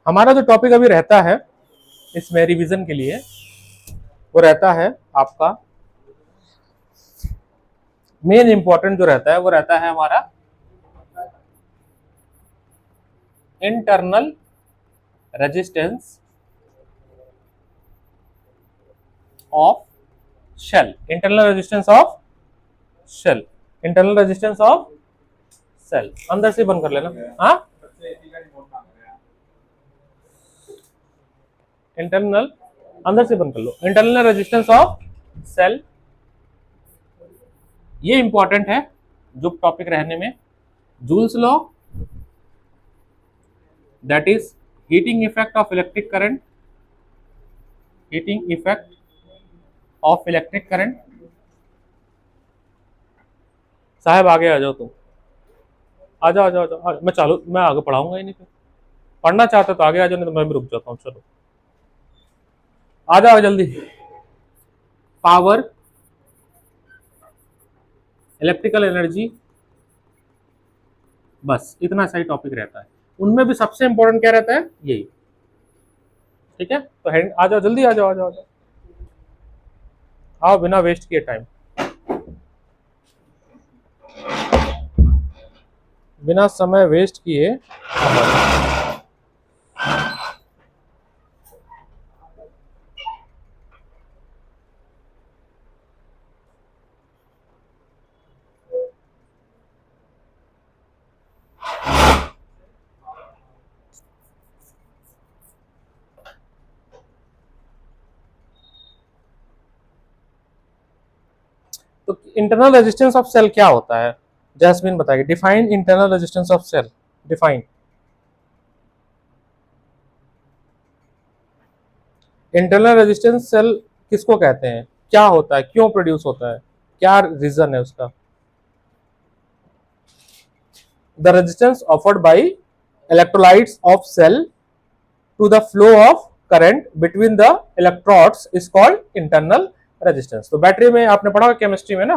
हमारा जो टॉपिक अभी रहता है इसमें रिवीजन के लिए, वो रहता है आपका मेन इंपॉर्टेंट जो रहता है वो रहता है हमारा internal resistance of cell. Internal resistance of cell, internal resistance of cell. अंदर से बंद कर लेना। हाँ, इंटरनल अंदर से बंद कर लो। इंटरनल रेजिस्टेंस ऑफ सेल, ये इंपॉर्टेंट है जो टॉपिक रहने में। Joules law, that is heating effect of electric current, heating effect of electric current. साहब आगे आ जाओ तुम, आ जाओ आ जाओ आ जाओ। मैं आगे पढ़ाऊंगा ही नहीं, फिर पढ़ना चाहते तो आगे आ जाओ, नहीं तो मैं भी रुक जाता हूँ। चलो आ जाओ जल्दी। पावर, इलेक्ट्रिकल एनर्जी, बस इतना सही टॉपिक रहता है। उनमें भी सबसे इंपॉर्टेंट क्या रहता है, यही। ठीक है, तो हैंड आ जाओ जल्दी, आ जाओ आ जाओ आ जाओ, आओ बिना वेस्ट किए टाइम, बिना समय वेस्ट किए। तो इंटरनल रेजिस्टेंस ऑफ सेल क्या होता है, जैस्मिन बताएगी। Define internal resistance of cell, define. Internal resistance cell किसको कहते हैं, क्या होता है, क्यों प्रोड्यूस होता है, क्या रीजन है उसका। The resistance offered by electrolytes of cell to the flow of current between the electrodes is called internal resistance. तो बैटरी में आपने पढ़ा केमिस्ट्री में ना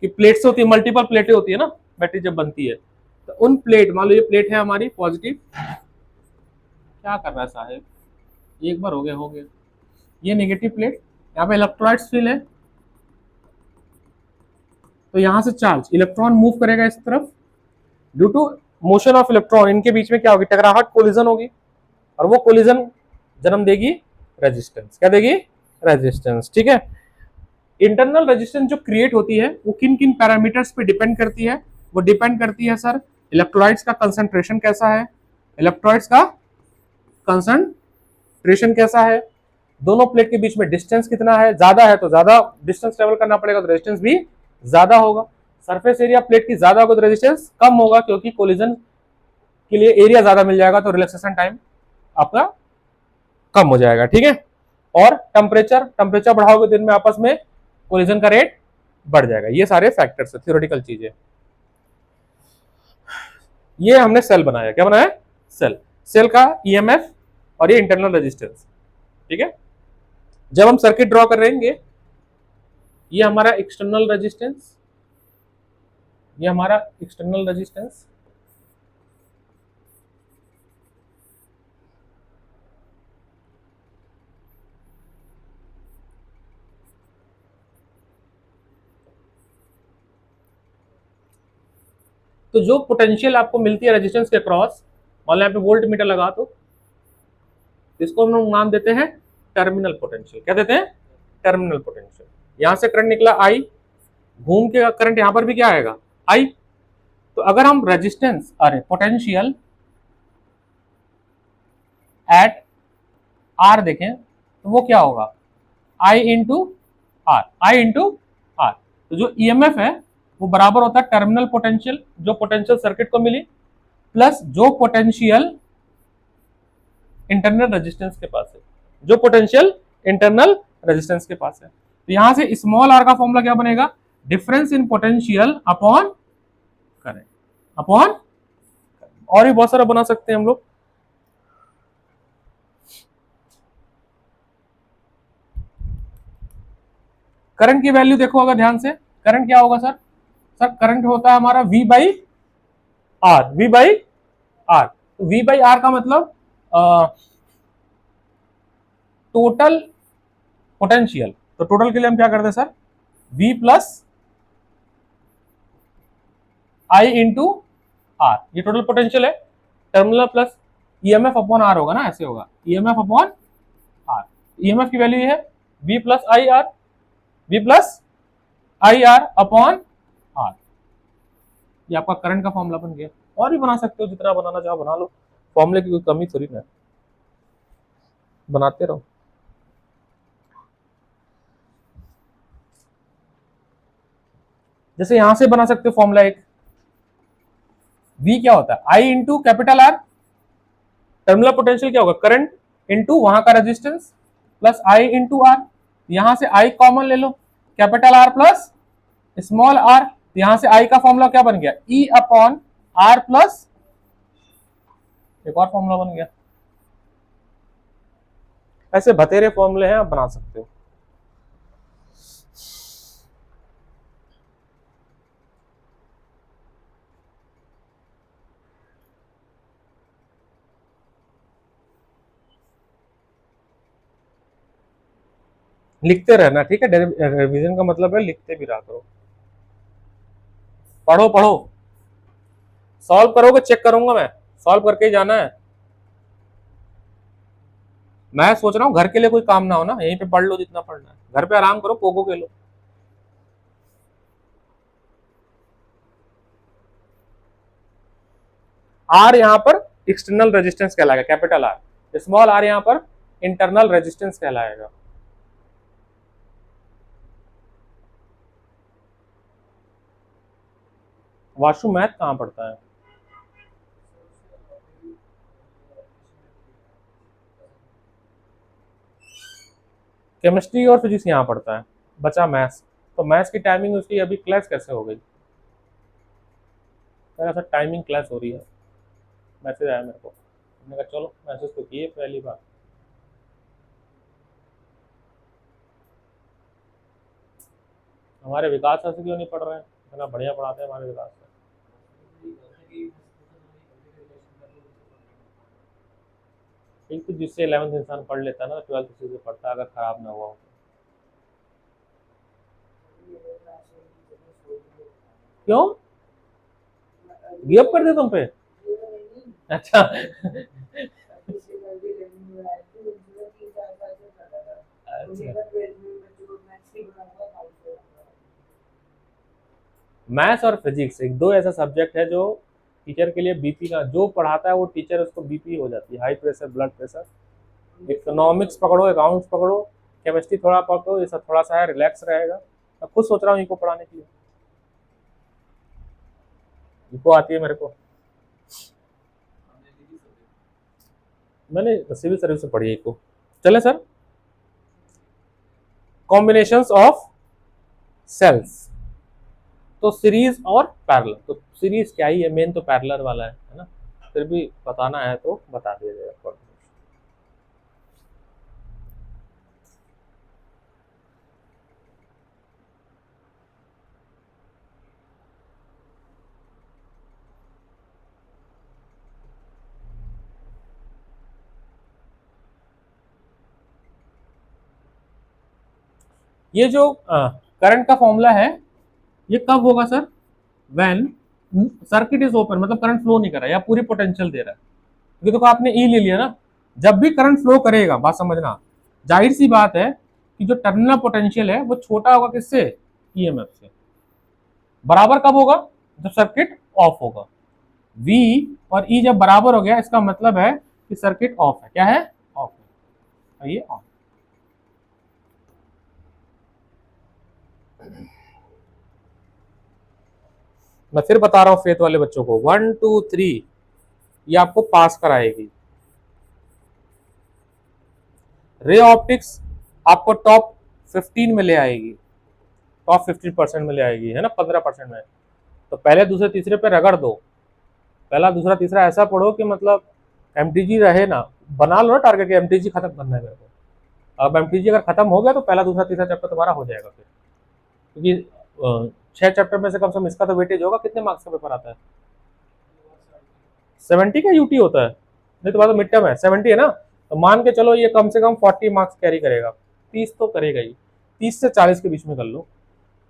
कि प्लेट्स होती है, मल्टीपल प्लेटें होती है ना बैटरी जब बनती है। तो उन प्लेट, मान लो ये प्लेट है हमारी पॉजिटिव, क्या कर रहा है साहब, एक बार हो गया हो गया। ये नेगेटिव प्लेट, यहाँ पे इलेक्ट्रोलाइट्स फिल है, तो यहां से चार्ज इलेक्ट्रॉन मूव करेगा इस तरफ। Due to motion of electron इनके बीच में क्या होगी, टकराहट, कोलिजन होगी, और वो कोलिजन जन्म देगी रेजिस्टेंस। क्या देगी, रेजिस्टेंस। ठीक है, इंटरनल रेजिस्टेंस जो क्रिएट होती है वो किन किन पैरामीटर्स पे डिपेंड करती है, वो डिपेंड करती है सर इलेक्ट्रोलाइट्स का कंसंट्रेशन कैसा है, इलेक्ट्रोलाइट्स का कंसंट्रेशन कैसा है, दोनों प्लेट के बीच में डिस्टेंस कितना है, ज्यादा है तो ज्यादा डिस्टेंस ट्रेवल करना पड़ेगा तो रेजिस्टेंस भी ज्यादा होगा। सरफेस एरिया प्लेट की ज्यादा होगा तो रेजिस्टेंस कम होगा, क्योंकि कोलिजन के लिए एरिया ज्यादा मिल जाएगा तो रिलैक्सेशन टाइम आपका कम हो जाएगा। ठीक है, और टेम्परेचर बढ़ाओगे दिन में आपस में कोलिजन का रेट बढ़ जाएगा। ये सारे फैक्टर्स है, थ्योरेटिकल चीजें। ये हमने सेल बनाया, क्या बनाया, सेल। सेल का ईएमएफ और ये इंटरनल रेजिस्टेंस। ठीक है, जब हम सर्किट ड्रॉ करेंगे, ये हमारा एक्सटर्नल रेजिस्टेंस, ये हमारा एक्सटर्नल रेजिस्टेंस, तो जो पोटेंशियल आपको मिलती है रेजिस्टेंस के क्रॉस, मान लो यहाँ पे वोल्ट मीटर लगा तो इसको हम लोग नाम देते हैं टर्मिनल पोटेंशियल। क्या देते हैं, टर्मिनल पोटेंशियल। यहां से करंट निकला आई, घूम के करंट यहां पर भी क्या आएगा, आई। तो अगर हम रेजिस्टेंस, अरे पोटेंशियल एट आर देखें तो वो क्या होगा, I into R, I into R. तो जो ईएमएफ है वो बराबर होता है टर्मिनल पोटेंशियल, जो पोटेंशियल सर्किट को मिली, प्लस जो पोटेंशियल इंटरनल रेजिस्टेंस के पास है, जो पोटेंशियल इंटरनल रेजिस्टेंस के पास है। तो यहां से स्मॉल आर का फॉर्मूला क्या बनेगा, difference in potential upon current, upon, और भी बहुत सारा बना सकते हैं हम लोग। करंट की वैल्यू देखो अगर ध्यान से, करंट क्या होगा सर, सर करंट होता है हमारा V by R, V by R. तो V बाई आर का मतलब टोटल पोटेंशियल, तो टोटल के लिए हम क्या करते हैं sir, V plus I into R, ये टोटल पोटेंशियल है। Terminal plus EMF upon R होगा ना, ऐसे होगा ईएमएफ अपॉन आर। ईएमएफ की वैल्यू है V plus I R, V plus I R upon R. ये आपका करंट का फॉर्मूला बन गया। और भी बना सकते हो, जितना बनाना चाहो बना लो, फॉर्मूले की कोई कमी थोड़ी ना, बनाते रहो। जैसे यहां से बना सकते हो फॉर्मूला एक, V क्या होता है, I into capital R, terminal potential क्या होगा, करंट इंटू वहां का resistance plus I into R. यहां से I कॉमन ले लो, capital R plus small R. यहां से I का फॉर्मूला क्या बन गया, E अपॉन आर प्लस एक और फॉर्मूला बन गया। ऐसे बतेरे फॉर्मूले हैं, आप बना सकते हो। लिखते रहना, ठीक है, रिवीजन का मतलब है लिखते भी रहा करो। पढ़ो पढ़ो, सॉल्व करोगे चेक करूंगा मैं, सॉल्व करके ही जाना है। मैं सोच रहा हूँ घर के लिए कोई काम ना हो ना, यहीं पे पढ़ लो जितना पढ़ना है, घर पे आराम करो, पोगो के लो। आर यहाँ पर एक्सटर्नल रेजिस्टेंस कहलाएगा, कैपिटल आर। स्मॉल आर यहाँ पर इंटरनल रेजिस्टेंस कहलाएगा। वाशु मैथ कहाँ पढ़ता है, केमिस्ट्री और फिजिक्स यहाँ पढ़ता है, बचा मैथ्स। तो मैथ्स की टाइमिंग उसकी अभी क्लास कैसे हो गई, सर टाइमिंग क्लास हो रही है, मैसेज आया मेरे को। मैंने कहा चलो मैसेज तो किए पहली बार। हमारे विकास सर से क्यों नहीं पढ़ रहे हैं, इतना बढ़िया पढ़ाते हैं हमारे विकास सर। एक तो जिससे 11th इंसान पढ़ लेता है ना, 12th उसी से पढ़ता है, अगर खराब ना हुआ हो। क्यों गिव अप कर दे तुम पे, अच्छा मैथ्स और फिजिक्स एक दो ऐसा सब्जेक्ट है जो टीचर के लिए बीपी का, जो पढ़ाता है वो टीचर, उसको बीपी हो जाती है, high pressure blood pressure. Economics पकड़ो, अकाउंट्स पकड़ो, केमिस्ट्री थोड़ा पकड़ो, ये सब थोड़ा सा है, रिलैक्स रहेगा। मैं खुद सोच रहा हूँ इनको पढ़ाने के लिए, इनको आती है मेरे को, मैंने सिविल सर्विस से पढ़ी है इको। चले सर, कॉम्बिनेशंस ऑफ सेल्स, तो सीरीज और पैरेलल। तो सीरीज क्या ही है, मेन तो पैरेलल वाला है ना, फिर भी बताना है तो बता दिया जाएगा। ये जो करंट का फॉर्मूला है, ये कब होगा sir, when circuit is open, मतलब करंट फ्लो नहीं कर रहा है या पूरी पोटेंशियल दे रहा है। क्योंकि देखो आपने ई ले लिया ना, जब भी करंट फ्लो करेगा, बात समझना, जाहिर सी बात है कि जो टर्मिनल पोटेंशियल है वो छोटा होगा किससे, ईएमएफ से। बराबर कब होगा, जब सर्किट ऑफ होगा। V और E जब बराबर हो गया, इसका मतलब है कि सर्किट ऑफ है। क्या है, ऑफ है, ये ऑफ। मैं फिर बता रहा हूं फेथ वाले बच्चों को, 1 2 3 ये आपको पास कराएगी। रे ऑप्टिक्स आपको टॉप 15 में ले आएगी, टॉप 15% में ले आएगी, है ना, 15% में। तो पहले दूसरे तीसरे पे रगड़ दो, पहला दूसरा तीसरा ऐसा पढ़ो कि मतलब एमटीजी रहे ना, बना लो ना टारगेट, एमटीजी खत्म करना है मेरे को। अब एमटीजी अगर खत्म हो गया तो पहला दूसरा तीसरा चैप्टर तुम्हारा हो जाएगा फिर, क्योंकि 6 चैप्टर में से कम से कम इसका तो वेटेज होगा। कितने मार्क्स का पेपर आता है, 70 का यूटी होता है, नहीं तो बात तो मिड टर्म है, 70 है ना, तो मान के चलो ये कम से कम 40 मार्क्स कैरी करेगा, 30 तो करेगा ही, 30 से 40 के बीच में कर लो।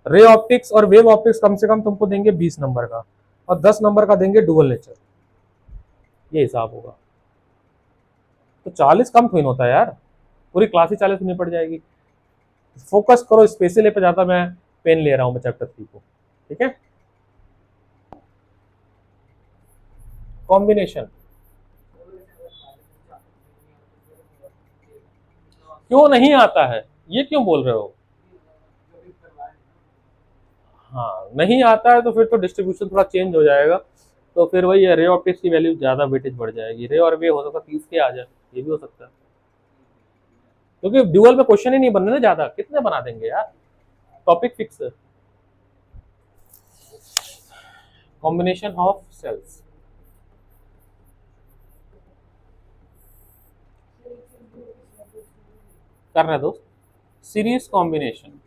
रे ऑप्टिक्स और वेव ऑप्टिक्स कम से कम तुमको देंगे 20 नंबर का, और 10 नंबर का देंगे डुअल नेचर, ये हिसाब होगा। तो 40 कम थोड़ी होता है यार, पूरी क्लास ही 40 में पड़ जाएगी। फोकस करो, स्पेशल पे ज्यादा मैं पेन ले रहा हूँ मैं चैप्टर 3 को, ठीक है। कॉम्बिनेशन क्यों नहीं आता है, ये क्यों बोल रहे हो? हाँ नहीं आता है तो फिर तो डिस्ट्रीब्यूशन थोड़ा चेंज हो जाएगा, तो फिर वही है, रे ऑप्टिक्स की वैल्यू ज्यादा वेटेज बढ़ जाएगी, रे और वे हो सकता है 30 के आ जाए, ये भी हो सकता है, क्योंकि ड्यूअल में क्वेश्चन ही नहीं बन रहे ना ज्यादा, कितने बना देंगे यार, टॉपिक फिक्स है। कॉम्बिनेशन ऑफ सेल्स कर रहे दोस्त, सीरीज कॉम्बिनेशन,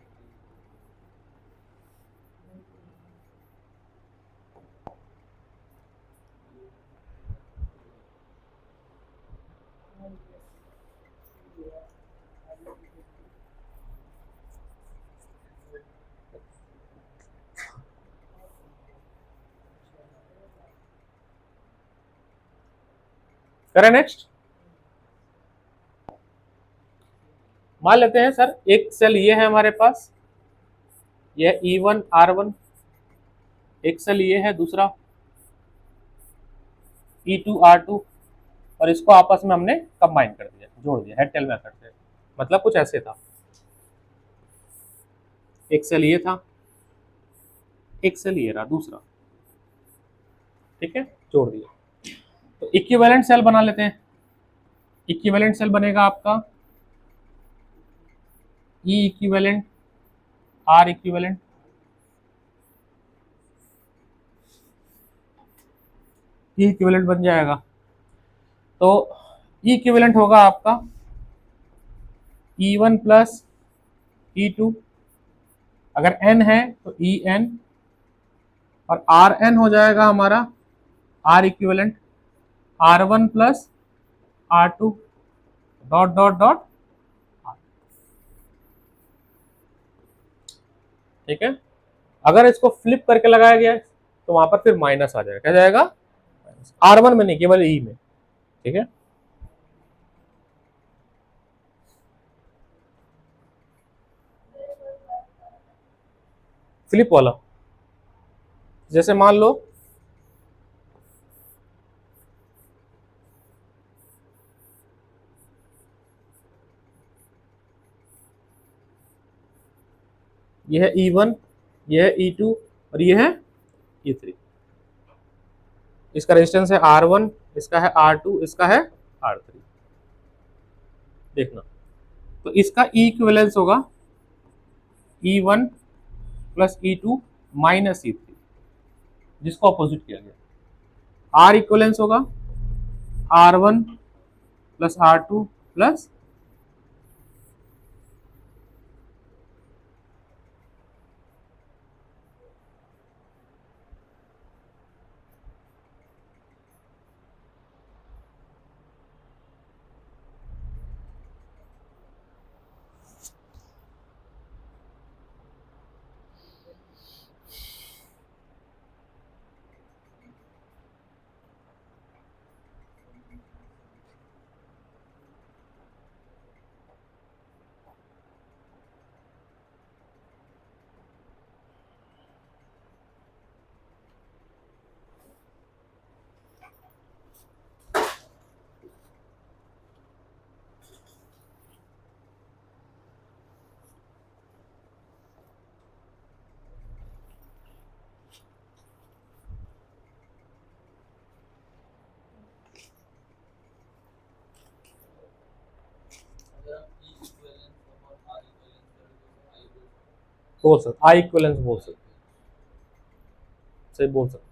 करें नेक्स्ट। मान लेते हैं सर एक सेल ये है हमारे पास, यह E1 R1, एक सेल ये है दूसरा E2 R2, और इसको आपस में हमने कंबाइन कर दिया, जोड़ दिया हेड टेल मेथड से, मतलब कुछ ऐसे था, एक सेल ये था, एक सेल ये रहा दूसरा, ठीक है, जोड़ दिया। तो इक्विवेलेंट सेल बना लेते हैं, इक्विवेलेंट सेल बनेगा आपका E equivalent R equivalent, E equivalent बन जाएगा। तो E इक्विवेलेंट होगा आपका E1 प्लस E2, अगर n है तो En, और Rn हो जाएगा हमारा R equivalent R1 plus R2 dot dot dot, ठीक है। अगर इसको फ्लिप करके लगाया गया तो वहां पर फिर माइनस आ जाएगा, क्या जाएगा, R1 में नहीं, केवल E में, ठीक है। फ्लिप वाला, जैसे मान लो ये है E1, ये है E2 और ये है E3, इसका रेजिस्टेंस है R1, इसका है R2, इसका है R3, देखना। तो इसका E इक्विवेलेंस होगा E1 plus E2 minus E3, जिसको अपोजिट किया गया। R इक्विवेलेंस होगा R1 प्लस R2 प्लस, बोल सकते आई इक्विवेलेंस बोल सकते, सही बोल सकते।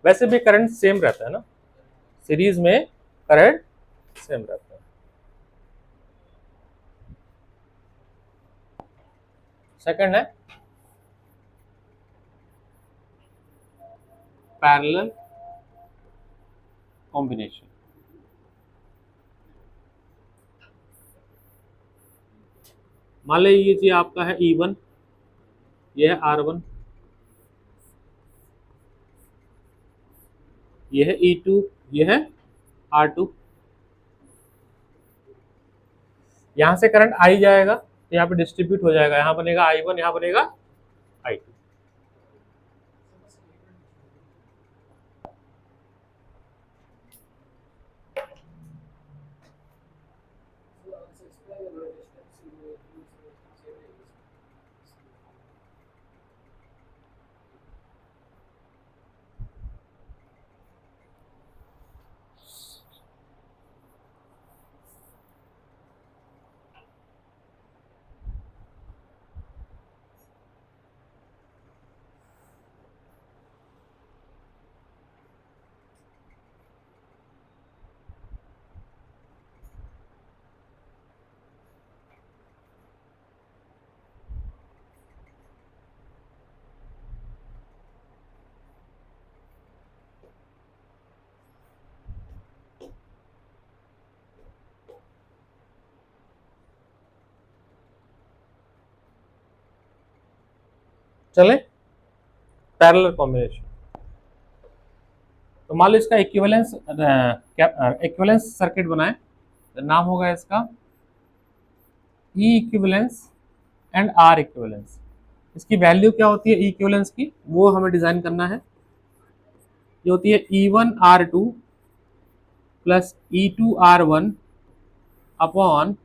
वैसे भी करंट सेम रहता है ना, सीरीज में करंट सेम रहता है। सेकंड है पैरेलल कॉम्बिनेशन, मान लीजिए आपका है E1, ये है R1, ये है E2, ये है R2। यहां से करंट आई जाएगा तो यहाँ पे डिस्ट्रीब्यूट हो जाएगा, यहाँ बनेगा I1, यहाँ बनेगा I2। चले पैरेलल कॉम्बिनेशन, तो मान लो इसका इक्विवेलेंस सर्किट बनाए, तो नाम होगा इसका ई इक्विवेलेंस एंड आर इक्विवेलेंस। इसकी वैल्यू क्या होती है ई इक्विवेलेंस की, वो हमें डिजाइन करना है। ये होती है E1R2 plus E2R1 upon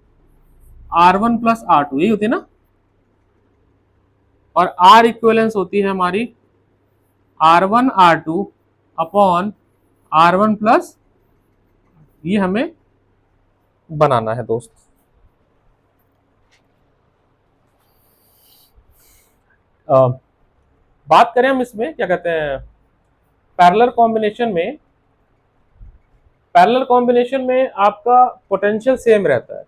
R1 plus R2, यही होती है ना। और आर इक्विवेलेंस होती है हमारी R1R2 अपॉन R1 प्लस, ये हमें बनाना है दोस्त। बात करें हम इसमें क्या कहते हैं पैरेलल कॉम्बिनेशन में आपका पोटेंशियल सेम रहता है।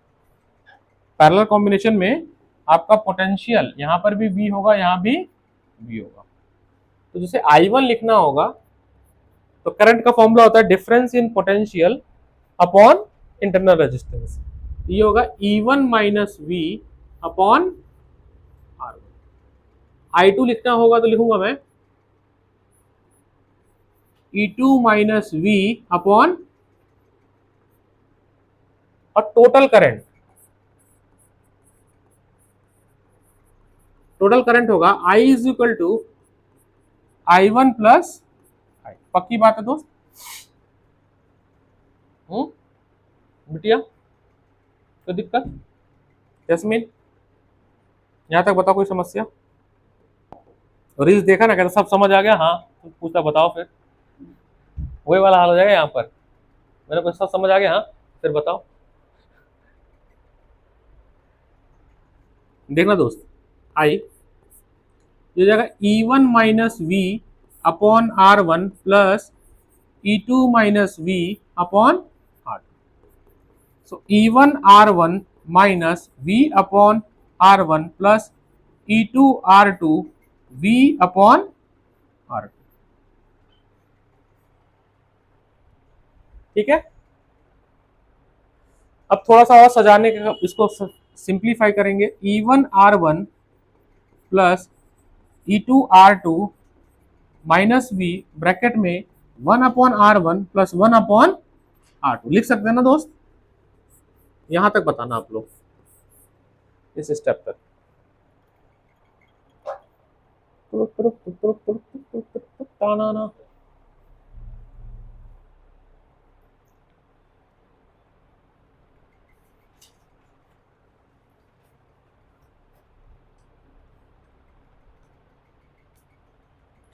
पैरेलल कॉम्बिनेशन में आपका पोटेंशियल यहाँ पर भी V होगा, यहाँ भी V होगा। तो जैसे I1 लिखना होगा तो करंट का फॉर्मूला होता है difference in potential upon internal resistance. ये होगा E1 minus V upon R1। I2 लिखना होगा तो लिखूंगा मैं E2 माइनस V अपॉन, और टोटल करंट होगा I is equal to I1 plus I। पक्की बात है दोस्त? बिटिया कोई दिक्कत? जैस्मिन यहां तक बताओ, कोई समस्या? रील्स देखा ना, कहता सब समझ आ गया, हाँ पूछता बताओ, फिर वही वाला हाल हो जाएगा यहाँ पर। मेरे को सब समझ आ गया, हाँ फिर बताओ। देखना दोस्त, आई ये जाएगा E1 minus V upon R1 plus E2 minus V upon R2। सो E1 R1 minus V upon R1 plus E2 R2 V upon R2। ठीक है, अब थोड़ा सा और सजाने का, इसको सिंप्लीफाई करेंगे। E1 R1 plus E2 R2 minus V bracket में 1 upon R1 plus 1 upon R2 लिख सकते हैं ना दोस्त? यहां तक बताना आप लोग इस स्टेप तक।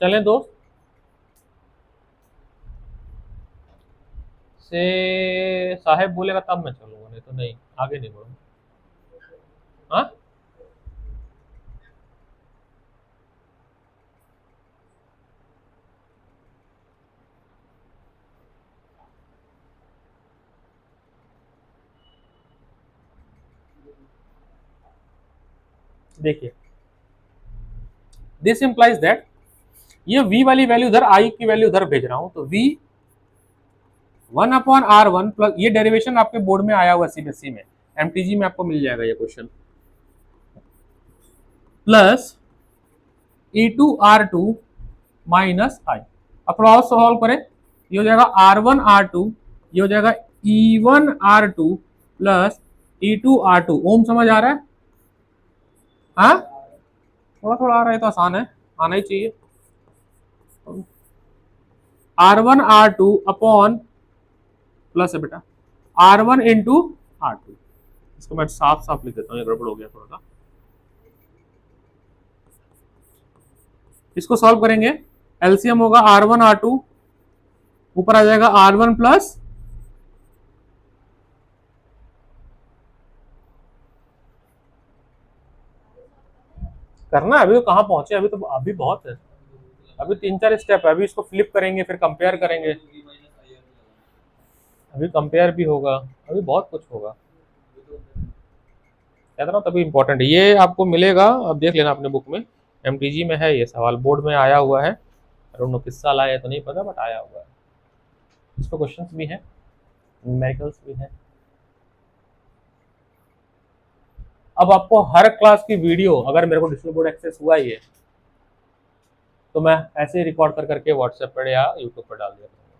चलें दोस्त, से साहेब बोलेगा तब मैं चलूंगा, नहीं तो नहीं, आगे नहीं बढ़ूंगा। हाँ देखिए, दिस इंप्लाइज दैट ये V वाली वैल्यू उधर, I की वैल्यू उधर भेज रहा हूं, तो V 1 अपॉन R1 प्लस, ये डेरिवेशन आपके बोर्ड में आया हुआ CBSE में, MTG में आपको मिल जाएगा ये क्वेश्चन। प्लस E2R2 माइनस आई। अब थोड़ा और सॉल्व करें, ये हो जाएगा R1R2, ये हो जाएगा E1R2 प्लस E2R2। ओम समझ आ रहा है? हाँ, थोड़ा थोड़ा आ रहा है तो आसान है, आना ही चाहिए। R1R2 अपॉन प्लस है बेटा R1 इंटू R2। इसको मैं साफ साफ लिख देता हूँ, ये गड़बड़ हो गया थोड़ा सा। इसको सॉल्व करेंगे, एलसीएम होगा R1R2, ऊपर आ जाएगा R1 प्लस करना है। अभी तो कहाँ पहुंचे, अभी तो अभी बहुत है, अभी 3-4 स्टेप है। अभी इसको फ्लिप करेंगे, फिर कंपेयर करेंगे, अभी कंपेयर भी होगा, अभी बहुत कुछ होगा। कहता ना तभी इंपॉर्टेंट है ये, आपको मिलेगा, अब देख लेना अपने बुक में, एमटीजी में है ये सवाल, बोर्ड में आया हुआ है। किस साल आया तो नहीं पता, बट आया हुआ है। इस पर क्वेश्चंस भी हैं, न्यूमेरिकल्स भी हैं। अब आपको हर क्लास की वीडियो, अगर मेरे को डिजिटल बोर्ड एक्सेस हुआ ही है तो मैं ऐसे ही रिकॉर्ड कर करके व्हाट्सएप पर या यूट्यूब पर डाल दिया करूँगा।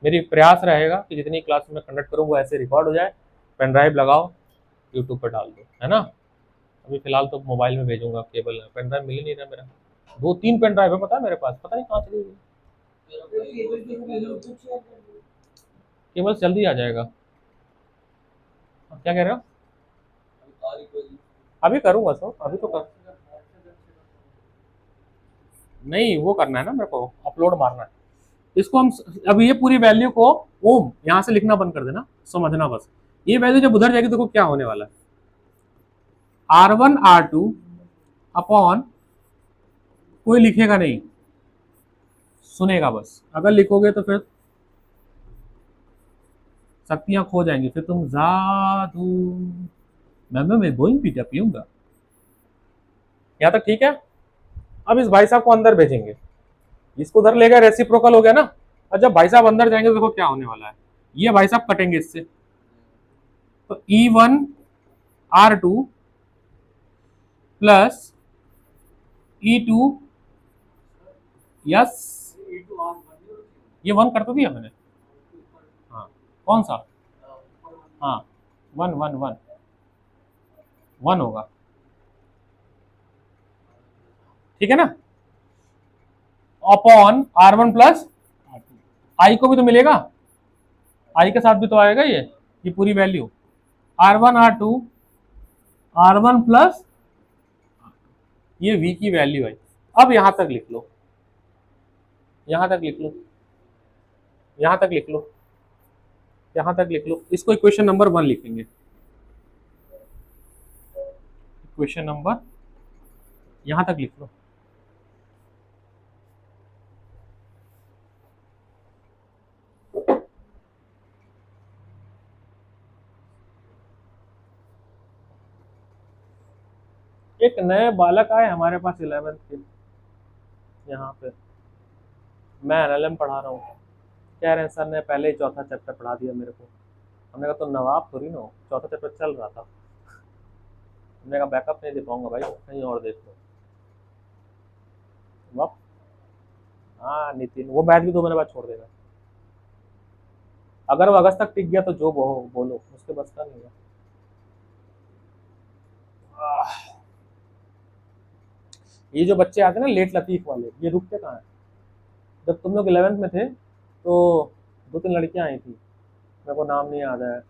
मेरी प्रयास रहेगा कि जितनी क्लास में कंडक्ट करूँगा ऐसे रिकॉर्ड हो जाए, पेन ड्राइव लगाओ, यूट्यूब पर डाल दो, है ना। अभी फिलहाल तो मोबाइल में भेजूंगा, केबल पेन ड्राइव मिल ही नहीं रहा मेरा, 2-3 पेन ड्राइव है पता है मेरे पास, पता नहीं कहाँ चली गई। केबल जल्दी आ जाएगा। क्या कह रहे हो? अभी करूंगा सर, अभी तो कर नहीं, वो करना है ना मेरे को, अपलोड मारना है इसको। हम अब ये पूरी वैल्यू को ओम यहाँ से लिखना बंद कर देना, समझना बस। ये वैल्यू जब उधर जाएगी तो क्या होने वाला है, R1R2 अपॉन, कोई लिखेगा नहीं, सुनेगा बस। अगर लिखोगे तो फिर शक्तियां खो जाएंगी, फिर तुम जादू मैं बोइंग पीटा पीऊंगा। यहाँ तक ठीक है। अब इस भाई साहब को अंदर भेजेंगे, इसको उधर ले गए, रेसिप्रोकल हो गया ना। और जब भाई साहब अंदर जाएंगे तो देखो क्या होने वाला है, ये भाई साहब कटेंगे इससे, तो E1R2 प्लस E2, यस ये 1 कर तो दिया मैंने, हाँ कौन सा, हाँ 1 होगा, ठीक है ना। अपॉन R1 प्लस आई को भी तो मिलेगा, आई के साथ भी तो आएगा ये पूरी वैल्यू R1R2 R1 प्लस ये V की वैल्यू है। अब यहां तक लिख लो, यहां तक लिख लो, यहां तक लिख लो, यहां तक लिख लो। इसको इक्वेशन नंबर 1 लिखेंगे, इक्वेशन नंबर यहां तक लिख लो। एक नए बालक आए हमारे पास 11th के, यहाँ पे मैं एनएलएम पढ़ा रहा हूँ, कह रहे हैं सर ने पहले ही चौथा चैप्टर पढ़ा दिया मेरे को। हमने कहा तो नवाब थोड़ी ना हो, चौथा चैप्टर चल रहा था। हमने कहा बैकअप नहीं दे पाऊंगा भाई, कहीं और देख लो। वाप हाँ नितिन, वो बैच भी 2 महीने बाद छोड़ देगा। अगर वो अगस्त तक टिक गया तो जो बोलो, उसके बस का नहीं है। ये जो बच्चे आते हैं ना लेट लतीफ वाले, ये रुकते कहाँ हैं। जब तुम लोग 11th में थे तो 2-3 लड़कियां आई थी, मेरे को नाम नहीं याद है,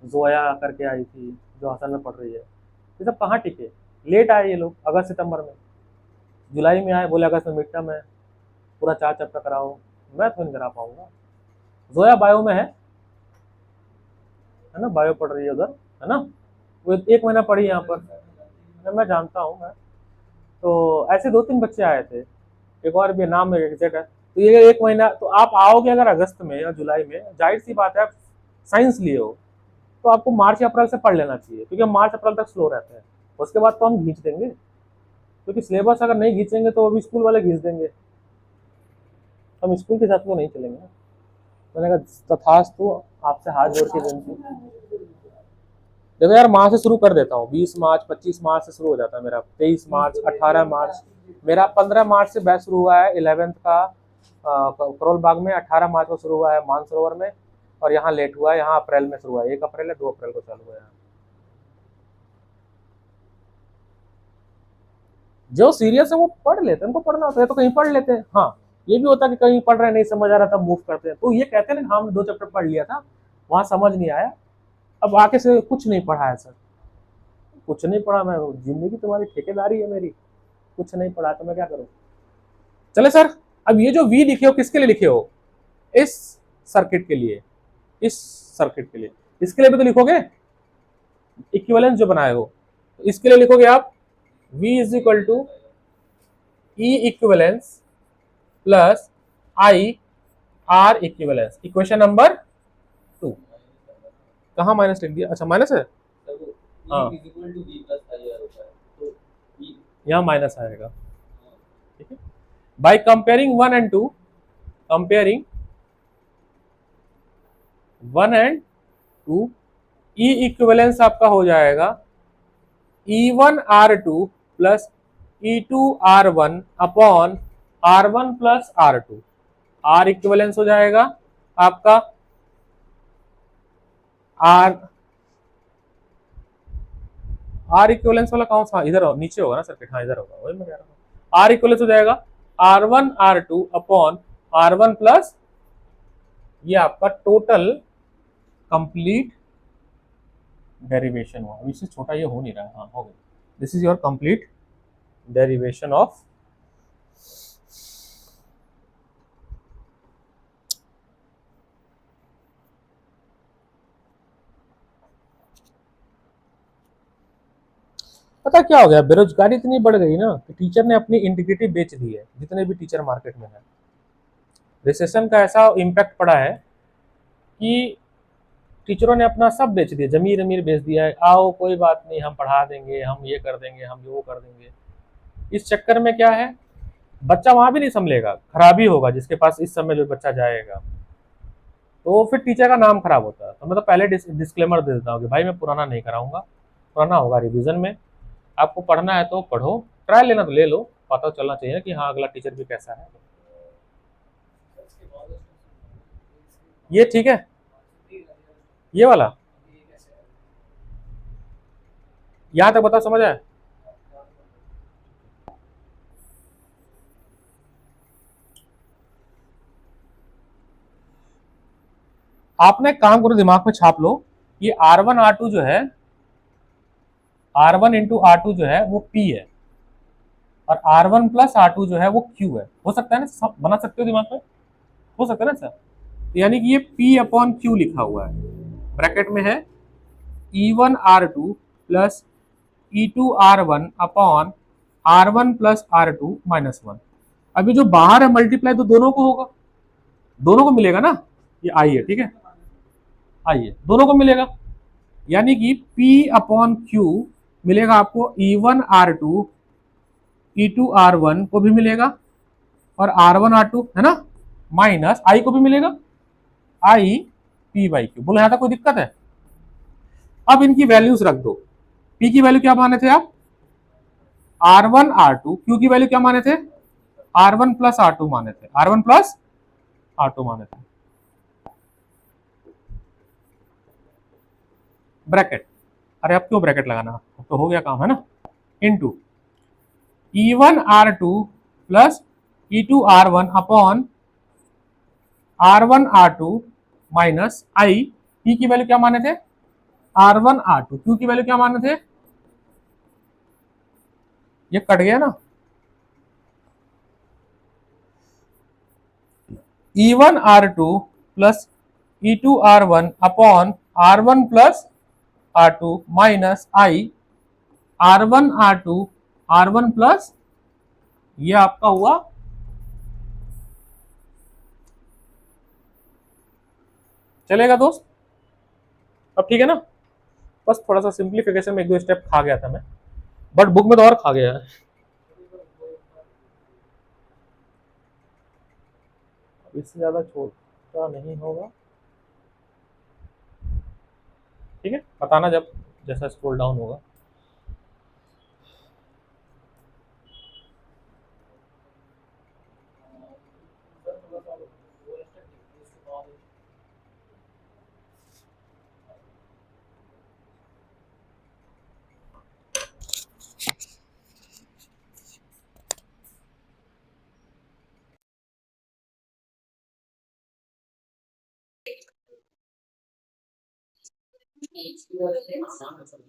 जोया करके आई थी जो हसन में पढ़ रही है। ये सब कहाँ टिके, लेट आए ये लोग, अगस्त सितंबर में, जुलाई में आए, बोले अगस्त में मिड टर्म है, पूरा 4 चैप्टर कराओ। मैं तो नहीं करा पाऊंगा। जोया बायो में है ना, बायो पढ़ रही है उधर, है ना, वो 1 महीना पढ़ी यहाँ पर, मैं जानता हूँ मैं। तो ऐसे 2-3 बच्चे आए थे, एक और भी नाम मेरे एग्जैक्ट है। तो ये 1 महीना, तो आप आओगे अगर अगस्त में या जुलाई में, जाहिर सी बात है आप साइंस लिए हो तो आपको मार्च अप्रैल से पढ़ लेना चाहिए, क्योंकि मार्च अप्रैल तक स्लो रहते हैं। उसके बाद तो हम खींच देंगे, क्योंकि सिलेबस अगर नहीं खींचेंगे तो अभी स्कूल वाले खींच देंगे, हम स्कूल के साथ तो नहीं चलेंगे ना। मैंने कहा तथास्तु, आपसे हाथ जोड़ के विनती। देखो यार, मार्च से शुरू कर देता हूँ, 20 मार्च 25 मार्च से शुरू हो जाता है मेरा, 23 मार्च 18 मार्च, मेरा 15 मार्च से बैच शुरू हुआ है 11th का करोल बाग में, 18 मार्च को शुरू हुआ है मानसरोवर में, और यहाँ लेट हुआ है, यहाँ अप्रैल में शुरू हुआ है, 1 अप्रैल है 2 अप्रैल को चालू हुआ है। जो सीरियस है वो पढ़ लेते हैं, उनको पढ़ना होता है तो कहीं पढ़ लेते हैं। हाँ, ये भी होता है कि कहीं पढ़ रहे नहीं समझ आ रहा, तब मूव करते हैं, तो ये कहते हैं ना, हमने 2 चैप्टर पढ़ लिया था, वहां समझ नहीं आया, अब आके से कुछ नहीं पढ़ा है सर, कुछ नहीं पढ़ा, मैं जिंदगी तुम्हारी ठेकेदारी है मेरी, कुछ नहीं पढ़ा तो मैं क्या करूं। चले सर, अब ये जो वी लिखे हो किसके लिए लिखे हो, इस सर्किट के लिए, इस सर्किट के लिए, इसके लिए भी तो लिखोगे, इक्विवेलेंस जो बनाए हो, तो इसके लिए लिखोगे आप V is equal to E equivalence plus I R equivalence, equation number 2। कहाँ माइनस लिख दिया, अच्छा माइनस है, हाँ यहाँ माइनस आएगा, ठीक है। By comparing 1 and 2, comparing 1 and 2, E equivalence आपका हो जाएगा E1R2 plus E2R1 upon R1 plus R2, R equivalence हो जाएगा आपका R इक्विवेलेंस वाला कौन सा, इधर नीचे होगा ना सर्किट, हाँ इधर होगा, वही मैं कह रहा हूँ। R इक्विवेलेंस हो जाएगा R1 R2 upon R1 plus, ये आपका टोटल कंप्लीट डेरिवेशन हुआ, इससे छोटा ये हो नहीं रहा है, हाँ हो गया, this is your complete derivation of, पता क्या हो गया, बेरोजगारी इतनी बढ़ गई ना कि टीचर ने अपनी इंटीग्रिटी बेच दी है, जितने भी टीचर मार्केट में है। रिसेशन का ऐसा इम्पैक्ट पड़ा है कि टीचरों ने अपना सब बेच दिया, जमीर अमीर बेच दिया है, आओ कोई बात नहीं हम पढ़ा देंगे, हम ये कर देंगे, हम वो कर देंगे। इस चक्कर में क्या है, बच्चा वहां भी नहीं संभलेगा, खराबी होगा, जिसके पास इस समय जो बच्चा जाएगा, तो फिर टीचर का नाम खराब होता है। तो मैं तो पहले डिस्क्लेमर दे देता हूँ कि भाई मैं पुराना नहीं कराऊंगा, पुराना होगा रिविजन में, आपको पढ़ना है तो पढ़ो, ट्रायल लेना तो ले लो, पता चलना चाहिए कि हाँ अगला टीचर भी कैसा है। ये ठीक है, ये वाला यहां तक बता, समझ आया। आपने काम करो, दिमाग में छाप लो, ये R1 R2 जो है, R1 इंटू R2 जो है वो P है, और R1 प्लस R2 जो है वो Q है। हो सकता है ना, सब बना सकते हो दिमाग में, हो सकता है ना सर, यानी कि ये P अपॉन Q लिखा हुआ है, ब्रैकेट में है E1 R2 plus E2 R1 upon R1 plus R2 minus 1। अभी जो बाहर है मल्टीप्लाई तो दोनों को होगा, दोनों को मिलेगा ना, ये आई है, ठीक है, आइए दोनों को मिलेगा, यानी कि P अपॉन Q मिलेगा आपको E1 R2 E2 R1 को भी मिलेगा, और R1 R2 है ना, माइनस आई को भी मिलेगा, आई P/Q। बोलो यहां तक कोई दिक्कत है। अब इनकी वैल्यूज रख दो, P की वैल्यू क्या माने थे आप, R1 R2, Q की वैल्यू क्या माने थे, R1 प्लस R2 माने थे, R1 प्लस R2 माने थे, ब्रैकेट, अरे अब क्यों ब्रैकेट लगाना, अब तो हो गया काम है ना, into E1 R2 plus E2 R1 upon R1 R2 minus I, P की वैल्यू क्या माने थे, R1 R2, Q की वैल्यू क्या माने थे, ये कट गया ना, E1 R2 plus E2 R1 upon R1 plus R2 minus I R1 plus, ये आपका हुआ, चलेगा दोस्त, अब ठीक है ना। बस थोड़ा सा सिंप्लीफिकेशन में 1-2 स्टेप खा गया था मैं, बट बुक में तो और खा गया है, इससे ज्यादा छोटा नहीं होगा, ठीक है, बताना जब जैसा स्क्रॉल डाउन होगा।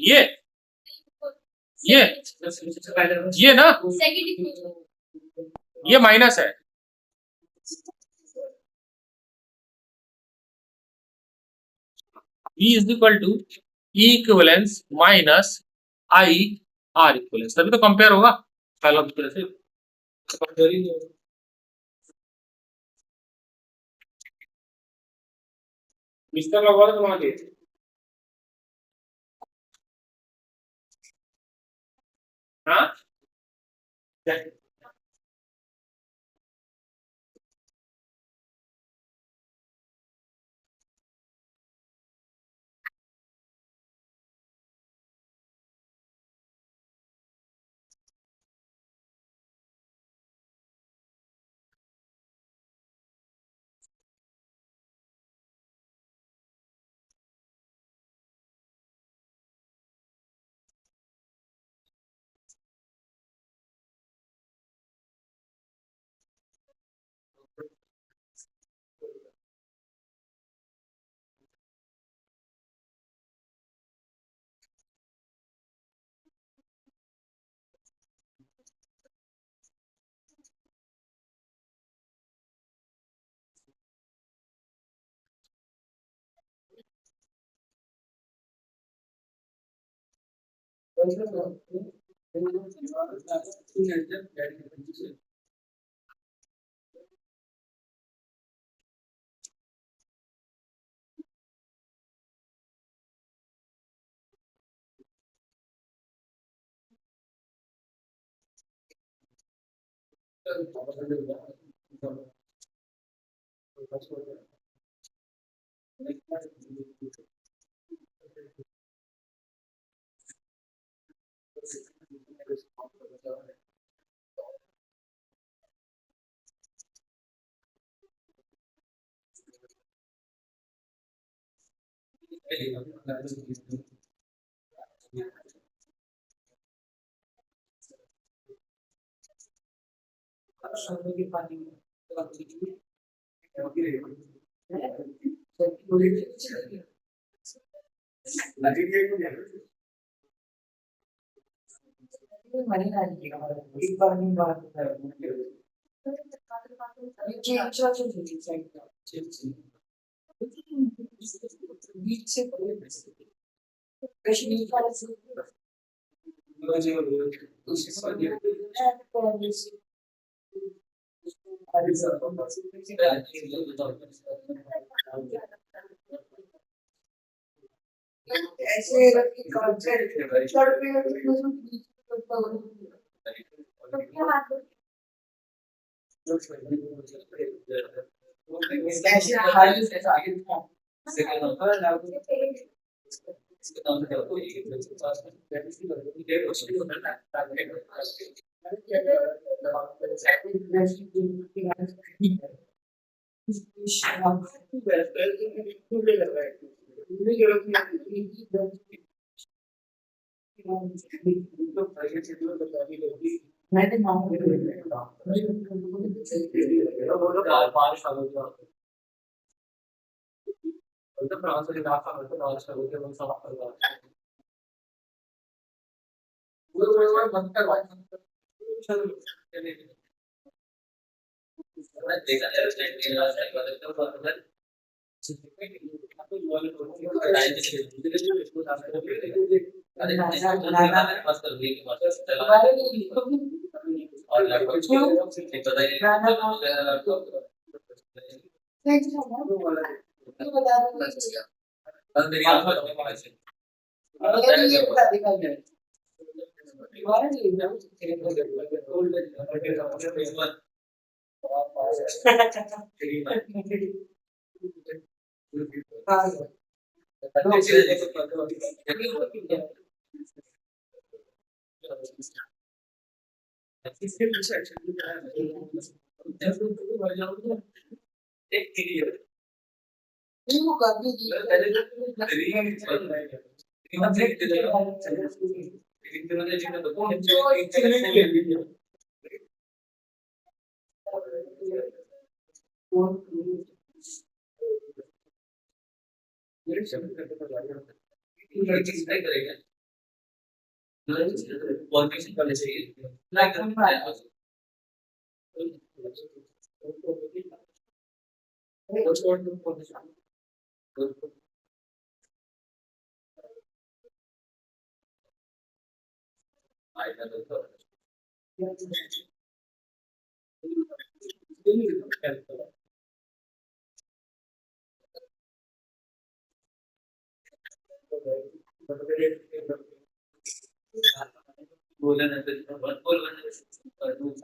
ये ये ये ना, ये माइनस है। V is equal to E equivalence minus I R equivalence, तभी तो कंपेयर होगा। पहला दूसरे से कंपेयर ही नहीं होगा। मिस्टर लगवा दो तुम्हारे। हाँ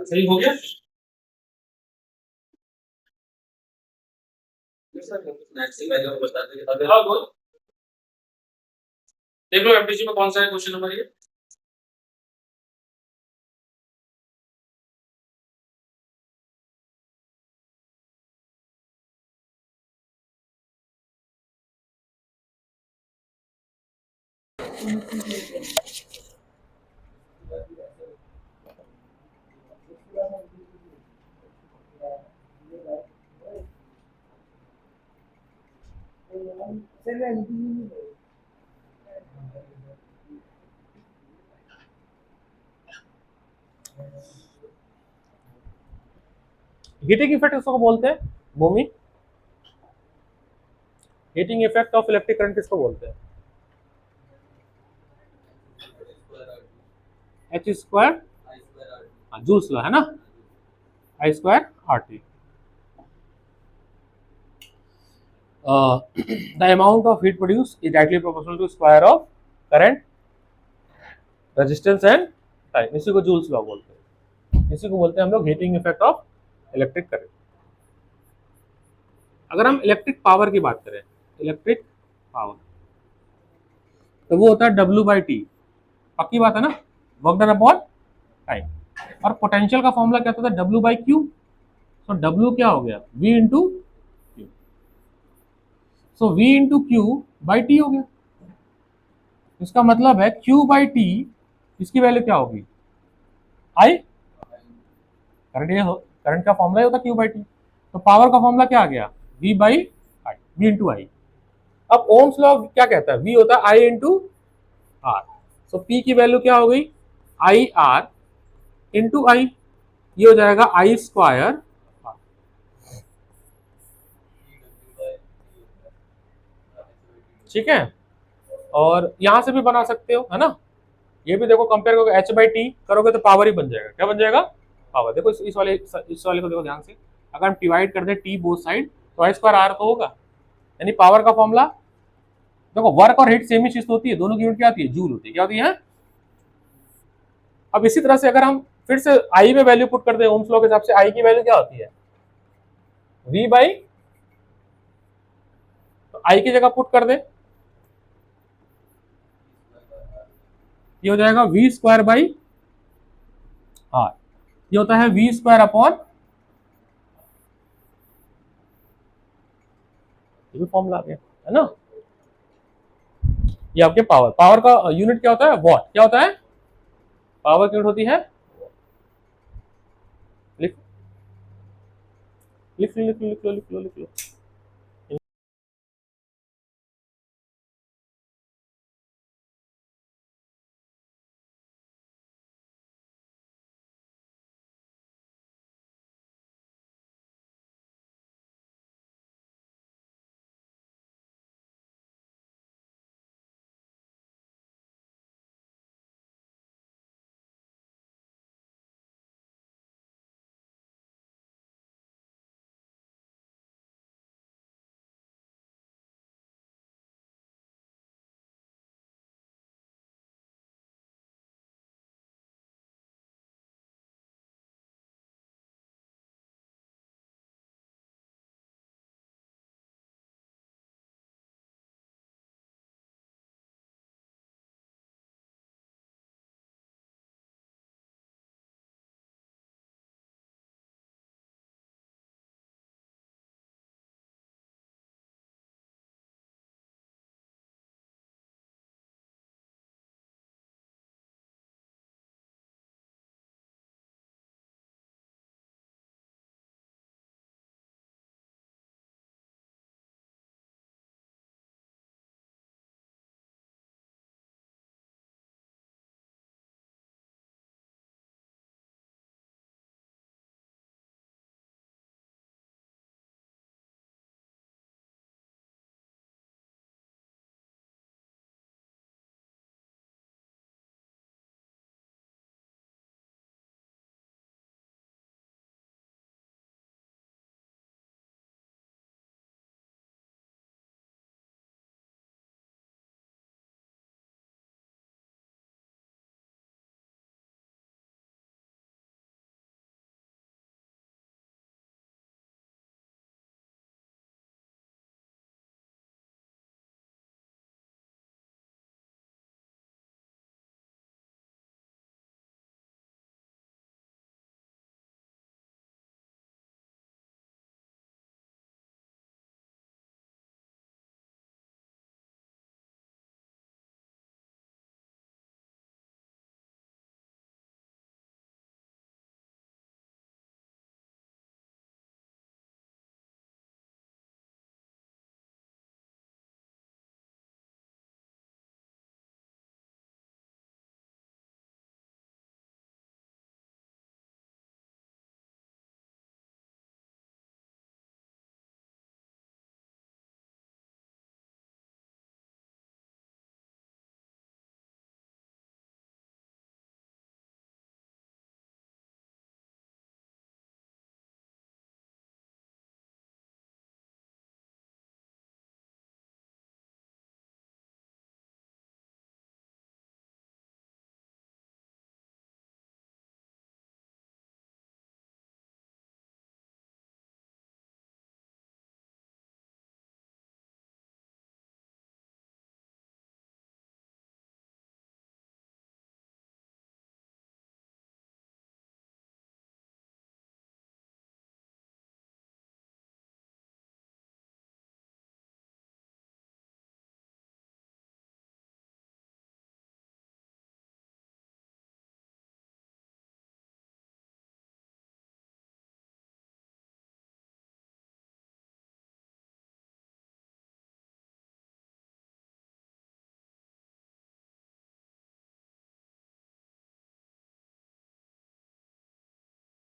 सही हो गया। हाँ, बोल। देख लो एमपीसी में कौन सा है क्वेश्चन नंबर ये। हीटिंग इफेक्ट किसको बोलते हैं Bhumi? Heating effect of electric current किसको बोलते हैं? एच स्क्वायर जूल्स लॉ है ना, I square R T. the amount of heat produced is directly proportional to square of current, resistance and time। इसी को जूल्स लॉ बोलते हैं, इसी को बोलते हैं हम लोग heating effect of electric current. अगर हम इलेक्ट्रिक पावर की बात करें, इलेक्ट्रिक पावर तो वो होता है W बाई टी, पक्की बात है ना, वर्क डन अपॉन टाइम। और पोटेंशियल का फॉर्मूला क्या होता था? W by Q. So W क्या हो गया? V into Q. So V into Q by T हो गया। इसका मतलब है Q बाई टी, इसकी वैल्यू क्या होगी? आई। करंट ये करंट का फॉर्मूला होता है Q बाई टी। तो पावर का फॉर्मूला क्या आ गया? V by I, V into I. अब ओम्स लॉ क्या कहता है? V होता है I into R. So P की वैल्यू क्या हो गई? आई आर इंटू आई, ये हो जाएगा आई स्क्वायर। ठीक है, और यहां से भी बना सकते हो है ना, ये भी देखो कंपेयर करोगे एच बाई टी करोगे तो पावर ही बन जाएगा। क्या बन जाएगा? पावर। देखो इस वाले को देखो ध्यान से, अगर हम डिवाइड कर दे टी बोथ साइड तो आई स्क्वायर आर तो होगा, यानी पावर का फॉर्मूला। देखो वर्क और हीट सेम ही चीज होती है, दोनों की यूनिट क्या आती है? जूल होती है। क्या होती है? अब इसी तरह से अगर हम फिर से आई में वैल्यू पुट कर दे ओम्स लॉ के हिसाब से, आई की वैल्यू क्या होती है? वी बाई, तो आई की जगह पुट कर दे, ये हो जाएगा वी स्क्वायर बाई आर। ये होता है वी स्क्वायर अपॉन, ये भी फॉर्मूला आ गया है ना। ये आपके पावर, पावर का यूनिट क्या होता है? वॉट। क्या होता है? पावर की यूनिट होती है, लिख लिख लिख लिख लो लिख लो लिख लो।